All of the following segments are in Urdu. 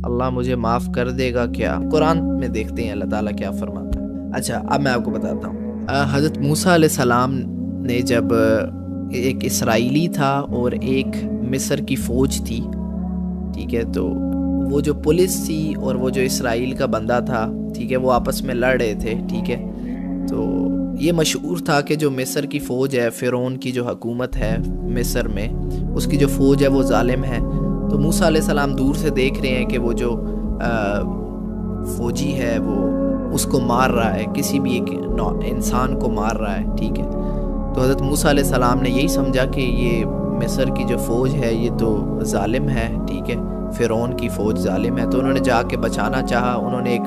اللہ مجھے معاف کر دے گا کیا؟ قرآن میں دیکھتے ہیں اللہ تعالیٰ کیا فرماتا ہے۔ اچھا اب میں آپ کو بتاتا ہوں، حضرت موسیٰ علیہ السلام نے جب ایک اسرائیلی تھا اور ایک مصر کی فوج تھی، ٹھیک ہے، تو وہ جو پولیس تھی اور وہ جو اسرائیل کا بندہ تھا، ٹھیک ہے، وہ آپس میں لڑ رہے تھے، ٹھیک ہے، تو یہ مشہور تھا کہ جو مصر کی فوج ہے، فرعون کی جو حکومت ہے مصر میں، اس کی جو فوج ہے وہ ظالم ہے۔ تو موسیٰ علیہ السلام دور سے دیکھ رہے ہیں کہ وہ جو فوجی ہے وہ اس کو مار رہا ہے، کسی بھی ایک انسان کو مار رہا ہے، ٹھیک ہے۔ تو حضرت موسیٰ علیہ السلام نے یہی سمجھا کہ یہ مصر کی جو فوج ہے یہ تو ظالم ہے، ٹھیک ہے، فرعون کی فوج ظالم ہے، تو انہوں نے جا کے بچانا چاہا، انہوں نے ایک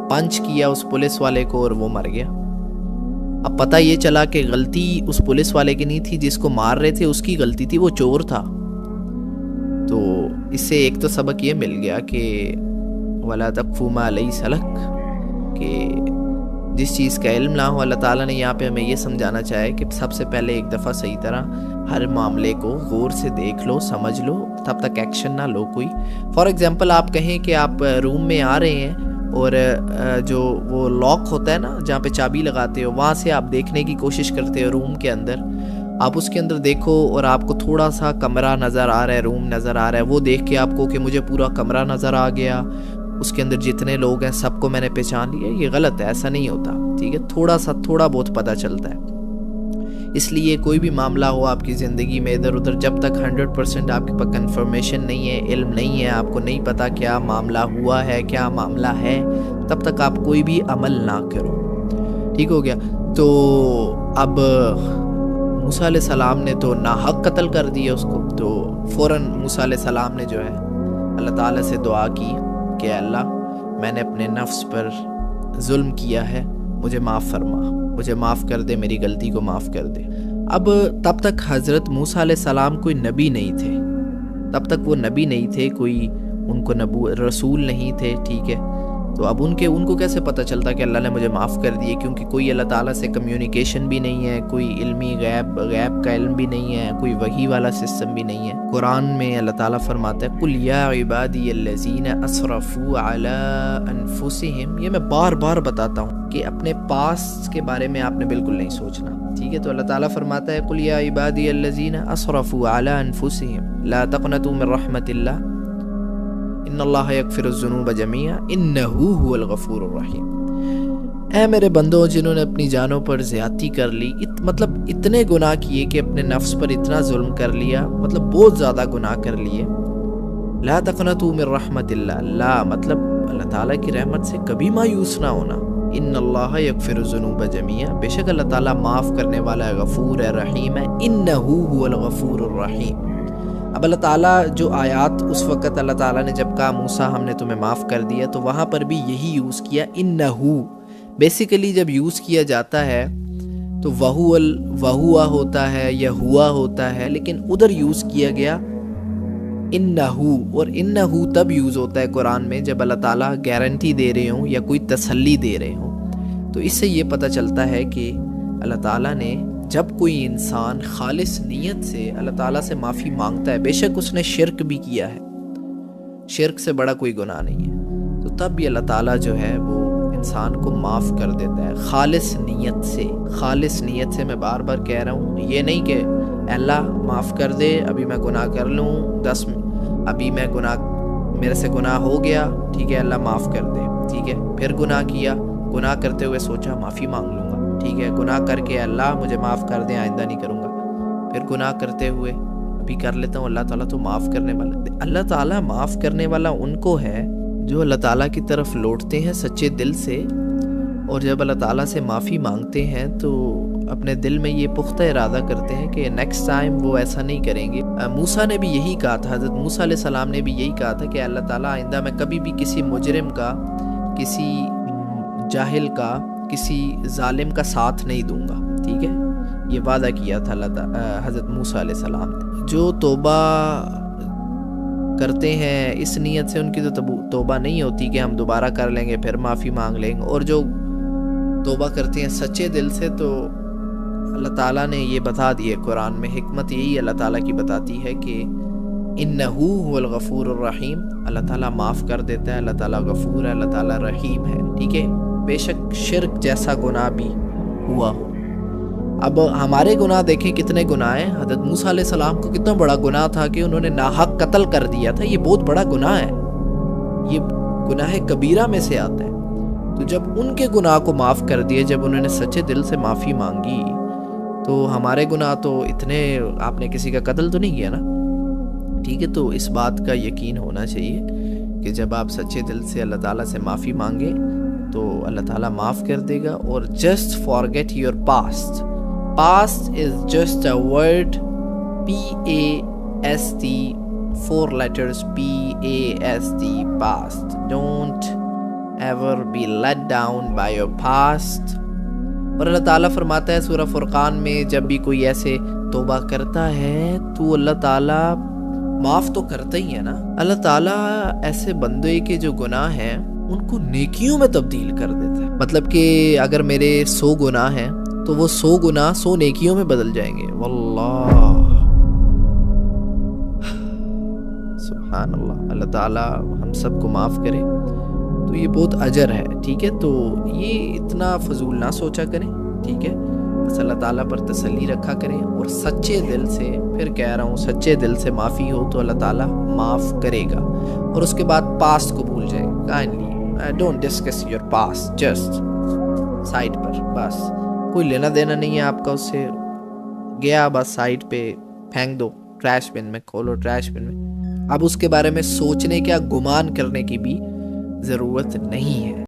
پنچ کیا اس پولیس والے کو اور وہ مر گیا۔ اب پتہ یہ چلا کہ غلطی اس پولیس والے کی نہیں تھی، جس کو مار رہے تھے اس کی غلطی تھی، وہ چور تھا۔ تو اس سے ایک تو سبق یہ مل گیا کہ وَلَا تَقْفُ مَا لَيْسَ لَكَ، کہ جس چیز کا علم نہ ہو، اللہ تعالیٰ نے یہاں پہ ہمیں یہ سمجھانا چاہے کہ سب سے پہلے ایک دفعہ صحیح طرح ہر معاملے کو غور سے دیکھ لو، سمجھ لو، تب تک ایکشن نہ لو کوئی۔ فار ایگزامپل آپ کہیں کہ آپ روم میں آ رہے ہیں اور جو وہ لاک ہوتا ہے نا جہاں پہ چابی لگاتے ہو، وہاں سے آپ دیکھنے کی کوشش کرتے ہو روم کے اندر، آپ اس کے اندر دیکھو اور آپ کو تھوڑا سا کمرہ نظر آ رہا ہے، روم نظر آ رہا ہے، وہ دیکھ کے آپ کو کہ مجھے پورا کمرہ نظر آ گیا، اس کے اندر جتنے لوگ ہیں سب کو میں نے پہچان لیا، یہ غلط ہے، ایسا نہیں ہوتا، ٹھیک ہے، تھوڑا بہت پتہ چلتا ہے۔ اس لیے کوئی بھی معاملہ ہو آپ کی زندگی میں ادھر ادھر، جب تک 100% آپ کے پاس کنفرمیشن نہیں ہے، علم نہیں ہے، آپ کو نہیں پتا کیا معاملہ ہوا ہے، کیا معاملہ ہے، تب تک آپ کوئی بھی عمل نہ کرو، ٹھیک ہو گیا۔ تو اب موسیٰ علیہ السلام نے تو ناحق قتل کر دیا اس کو، تو فوراً موسیٰ علیہ السلام نے جو ہے اللہ تعالیٰ سے دعا کی کہ اللہ میں نے اپنے نفس پر ظلم کیا ہے، مجھے معاف فرما، مجھے معاف کر دے، میری غلطی کو معاف کر دے۔ اب تب تک حضرت موسیٰ علیہ السلام کوئی نبی نہیں تھے، تب تک وہ نبی نہیں تھے، کوئی ان کو رسول نہیں تھے، ٹھیک ہے۔ تو اب ان کو کیسے پتہ چلتا کہ اللہ نے مجھے معاف کر دیے، کیونکہ کوئی اللہ تعالیٰ سے کمیونیکیشن بھی نہیں ہے، کوئی علمی غیب کا علم بھی نہیں ہے، کوئی وحی والا سسٹم بھی نہیں ہے۔ قرآن میں اللہ تعالیٰ فرماتا ہے قُلْ يَا عِبَادِيَ الَّذِينَ أَسْرَفُوا عَلَىٰ أَنفُسِهِمْ، یہ میں بار بار بتاتا ہوں کہ اپنے پاسٹ کے بارے میں آپ نے بالکل نہیں سوچنا، ٹھیک ہے۔ تو اللہ تعالیٰ فرماتا ہے قُلْ يَا عِبَادِيَ الَّذِينَ أَسْرَفُوا عَلَىٰ أَنفُسِهِمْ لَا تَقْنَطُوا مِن رَحْمَةِ اللَّهِ ان اللہ یغفر الذنوب جميعا انہ هو الغفور الرحیم۔ اے میرے بندوں جنہوں نے اپنی جانوں پر زیادتی کر لی، مطلب اتنے گناہ کیے کہ اپنے نفس پر اتنا ظلم کر لیا، مطلب بہت زیادہ گناہ کر لیے۔ لا تقنطوا من رحمت اللہ، لا مطلب اللہ تعالیٰ کی رحمت سے کبھی مایوس نہ ہونا۔ ان اللہ یغفر الذنوب جميعا، بے شک اللہ تعالیٰ معاف کرنے والا ہے، غفور ہے، رحیم ہے، انہ هو الغفور الرحیم۔ اب اللہ تعالیٰ جو آیات اس وقت اللہ تعالیٰ نے جب کہا موسیٰ ہم نے تمہیں معاف کر دیا، تو وہاں پر بھی یہی یوز کیا انہو۔ بیسیکلی جب یوز کیا جاتا ہے تو وہوا ہوتا ہے یا ہوا ہوتا ہے، لیکن ادھر یوز کیا گیا انہو، اور انہو تب یوز ہوتا ہے قرآن میں جب اللہ تعالیٰ گارنٹی دے رہے ہوں یا کوئی تسلی دے رہے ہوں۔ تو اس سے یہ پتہ چلتا ہے کہ اللہ تعالیٰ نے جب کوئی انسان خالص نیت سے اللہ تعالیٰ سے معافی مانگتا ہے، بے شک اس نے شرک بھی کیا ہے، شرک سے بڑا کوئی گناہ نہیں ہے، تو تب بھی اللہ تعالیٰ جو ہے وہ انسان کو معاف کر دیتا ہے خالص نیت سے۔ خالص نیت سے میں بار بار کہہ رہا ہوں، یہ نہیں کہ اللہ معاف کر دے، ابھی میں گناہ کر لوں، ابھی میرے سے گناہ ہو گیا، ٹھیک ہے، اللہ معاف کر دے، ٹھیک ہے، پھر گناہ کیا، گناہ کرتے ہوئے سوچا معافی مانگ لوں گا، ٹھیک ہے، گناہ کر کے اللہ مجھے معاف کر دیں، آئندہ نہیں کروں گا، پھر گناہ کرتے ہوئے ابھی کر لیتا ہوں، اللہ تعالیٰ تو معاف کرنے والا۔ اللہ تعالیٰ معاف کرنے والا ان کو ہے جو اللہ تعالیٰ کی طرف لوٹتے ہیں سچے دل سے، اور جب اللہ تعالیٰ سے معافی مانگتے ہیں تو اپنے دل میں یہ پختہ ارادہ کرتے ہیں کہ نیکسٹ ٹائم وہ ایسا نہیں کریں گے۔ موسیٰ نے بھی یہی کہا تھا، حضرت موسیٰ علیہ السلام نے بھی یہی کہا تھا کہ اللہ تعالیٰ آئندہ میں کبھی بھی کسی مجرم کا، کسی جاہل کا، کسی ظالم کا ساتھ نہیں دوں گا، ٹھیک ہے، یہ وعدہ کیا تھا حضرت موسیٰ علیہ السلام نے۔ جو توبہ کرتے ہیں اس نیت سے، ان کی تو توبہ نہیں ہوتی کہ ہم دوبارہ کر لیں گے پھر معافی مانگ لیں گے، اور جو توبہ کرتے ہیں سچے دل سے تو اللہ تعالیٰ نے یہ بتا دیے قرآن میں، حکمت یہی اللہ تعالیٰ کی بتاتی ہے کہ انہو هو الغفور الرحیم، اللہ تعالیٰ معاف کر دیتا ہے، اللہ تعالیٰ غفور ہے، اللہ تعالیٰ رحیم ہے، ٹھیک ہے، بے شک شرک جیسا گناہ بھی ہوا ہو۔ اب ہمارے گناہ دیکھیں کتنے گناہ ہیں۔ حضرت موسیٰ علیہ السلام کو کتنا بڑا گناہ تھا کہ انہوں نے ناحق قتل کر دیا تھا، یہ بہت بڑا گناہ ہے، یہ گناہ کبیرہ میں سے آتا ہے۔ تو جب ان کے گناہ کو معاف کر دیے، جب انہوں نے سچے دل سے معافی مانگی، تو ہمارے گناہ تو اتنے، آپ نے کسی کا قتل تو نہیں کیا نا، ٹھیک ہے، تو اس بات کا یقین ہونا چاہیے کہ جب آپ سچے دل سے اللہ تعالیٰ سے معافی مانگے تو اللہ تعالیٰ معاف کر دے گا۔ اور just forget your past, past is just a word, PAST، 4 letters PAST، past. Don't ever be let down by your past۔ اور اللہ تعالیٰ فرماتا ہے سورہ فرقان میں، جب بھی کوئی ایسے توبہ کرتا ہے تو اللہ تعالیٰ معاف تو کرتا ہی ہے نا، اللہ تعالیٰ ایسے بندے کے جو گناہ ہیں ان کو نیکیوں میں تبدیل کر دیتا ہے۔ مطلب کہ اگر میرے 100 گناہ ہیں تو وہ 100 گناہ 100 نیکیوں میں بدل جائیں گے۔ واللہ سبحان اللہ، اللہ تعالیٰ ہم سب کو معاف کرے، تو یہ بہت اجر ہے، ٹھیک ہے۔ تو یہ اتنا فضول نہ سوچا کریں، ٹھیک ہے، بس اللہ تعالیٰ پر تسلی رکھا کریں، اور سچے دل سے، پھر کہہ رہا ہوں، سچے دل سے معافی ہو تو اللہ تعالیٰ معاف کرے گا۔ اور اس کے بعد پاسٹ کو بھول جائیں، kindly don't discuss your past, just side پر، بس کوئی لینا دینا نہیں ہے آپ کا اس سے، گیا بس سائڈ پہ پھینک دو، ٹریش بن میں کھولو، ٹریش بن میں۔ اب اس کے بارے میں سوچنے کا، گمان کرنے کی بھی ضرورت نہیں ہے۔